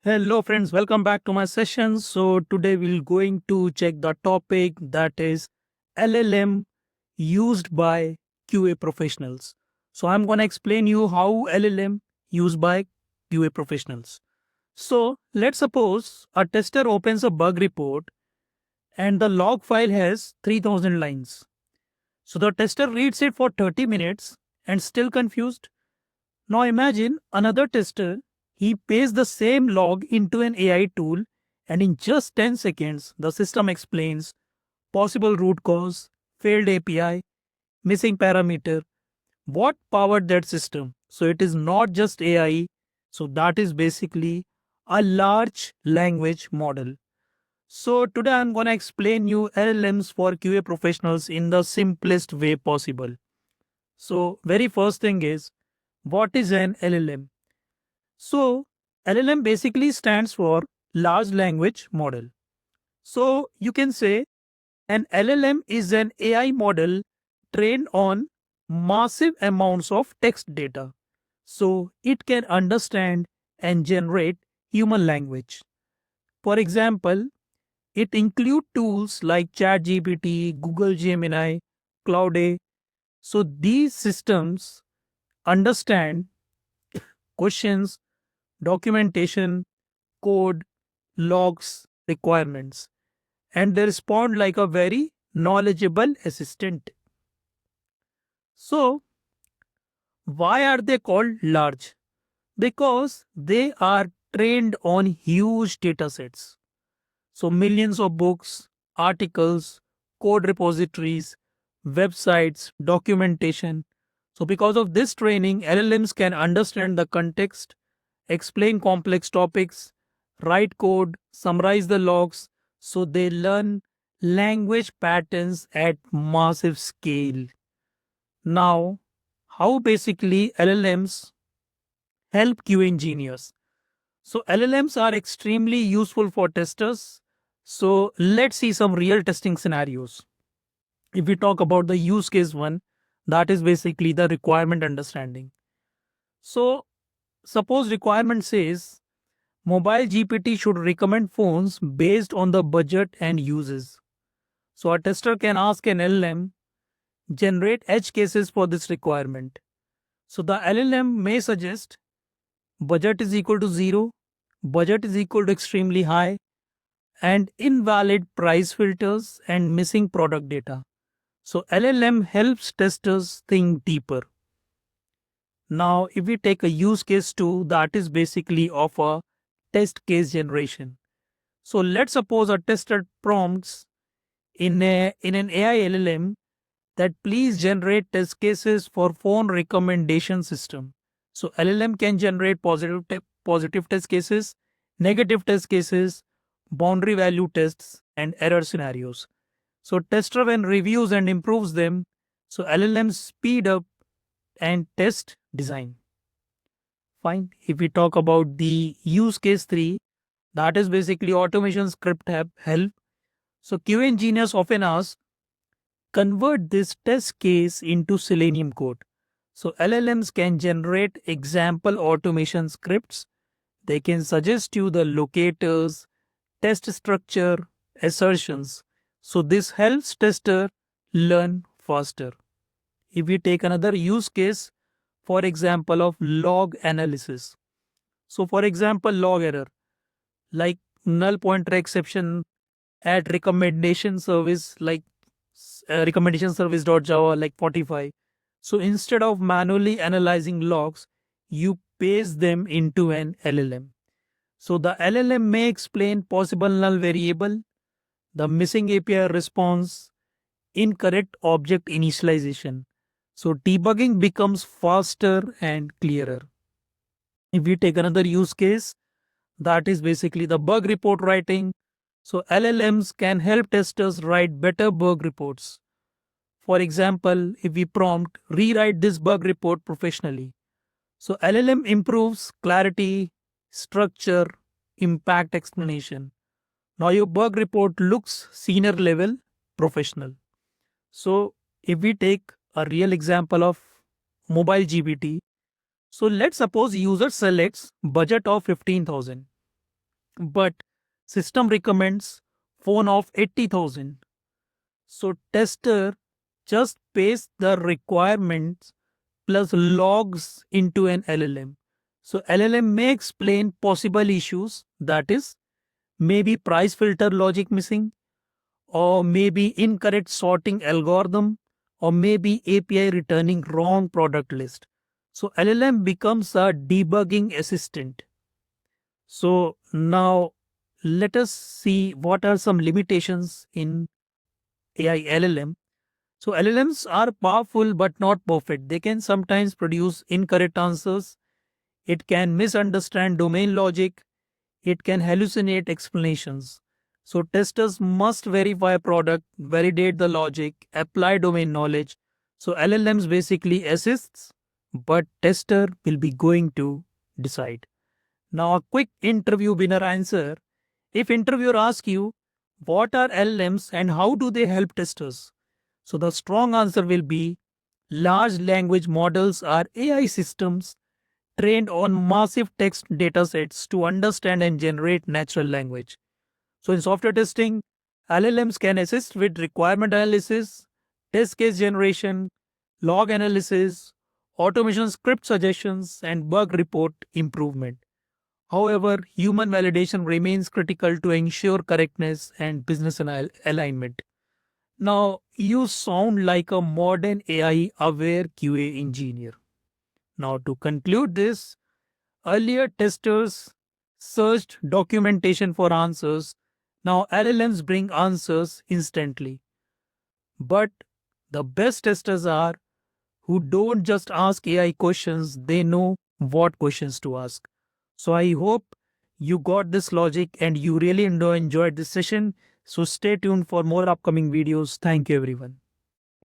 Hello friends, welcome back to my session. So today we're going to check the topic that is LLM used by QA professionals. So I'm going to explain you how LLM used by QA professionals. So let's suppose a tester opens a bug report and the log file has 3000 lines. So the tester reads it for 30 minutes and still confused. Now imagine another tester, he pastes the same log into an AI tool and in just 10 seconds, the system explains possible root cause, failed API, missing parameter, what powered that system. So it is not just AI, so that is basically a large language model. So today I'm going to explain you LLMs for QA professionals in the simplest way possible. So very first thing is, what is an LLM? So, LLM basically stands for large language model. So, you can say an LLM is an AI model trained on massive amounts of text data. So, it can understand and generate human language. For example, it includes tools like ChatGPT, Google Gemini, Cloud. So, these systems understand questions, documentation, code, logs, requirements, and they respond like a very knowledgeable assistant. So, why are they called large? Because they are trained on huge data sets. So, millions of books, articles, code repositories, websites, documentation. So, because of this training, LLMs can understand the context, explain complex topics, write code, summarize the logs, so they learn language patterns at massive scale. Now, how basically LLMs help QA engineers? So, LLMs are extremely useful for testers. So, let's see some real testing scenarios. If we talk about the use case one, that is basically the requirement understanding. So, suppose requirement says Mobile GPT should recommend phones based on the budget and uses. So a tester can ask an LLM generate edge cases for this requirement. So the LLM may suggest budget is equal to 0, budget is equal to extremely high, and invalid price filters and missing product data. So LLM helps testers think deeper. Now, if we take a use case 2, that is basically of a test case generation. So let's suppose a tester prompts in an AI LLM that please generate test cases for phone recommendation system. So LLM can generate positive test cases, negative test cases, boundary value tests, and error scenarios. So tester when reviews and improves them. So LLM speed up and test design. Fine. If we talk about the use case 3, that is basically automation script help. So QA engineers often ask, convert this test case into Selenium code. So LLMs can generate example automation scripts. They can suggest you the locators, test structure, assertions. So this helps tester learn faster. If we take another use case, for example of log analysis. So for example, log error like null pointer exception at recommendation service like recommendation service.java like 45. So instead of manually analyzing logs, you paste them into an LLM. So the LLM may explain possible null variable, the missing API response, incorrect object initialization. So debugging becomes faster and clearer. If we take another use case, that is basically the bug report writing. So LLMs can help testers write better bug reports. For example, if we prompt rewrite this bug report professionally. So LLM improves clarity, structure, impact explanation. Now your bug report looks senior level professional. So if we take a real example of mobile GPT, so let's suppose user selects budget of 15,000. but system recommends phone of 80,000. So tester just pastes the requirements plus logs into an LLM. So LLM may explain possible issues, that is maybe price filter logic missing, or maybe incorrect sorting algorithm, or maybe API returning wrong product list. So LLM becomes a debugging assistant. So now let us see what are some limitations in AI LLM. So LLMs are powerful but not perfect. They can sometimes produce incorrect answers. It can misunderstand domain logic. It can hallucinate explanations. So testers must verify product, validate the logic, apply domain knowledge. So LLMs basically assists, but tester will be going to decide. Now a quick interview winner answer. If interviewer asks you, what are LLMs and how do they help testers? So the strong answer will be large language models are AI systems trained on massive text datasets to understand and generate natural language. So in software testing, LLMs can assist with requirement analysis, test case generation, log analysis, automation script suggestions, and bug report improvement. However, human validation remains critical to ensure correctness and business alignment. Now, you sound like a modern AI aware QA engineer. Now, to conclude this, earlier testers searched documentation for answers. Now, LLMs bring answers instantly. But the best testers are who don't just ask AI questions, they know what questions to ask. So, I hope you got this logic and you really enjoyed this session. So, stay tuned for more upcoming videos. Thank you, everyone.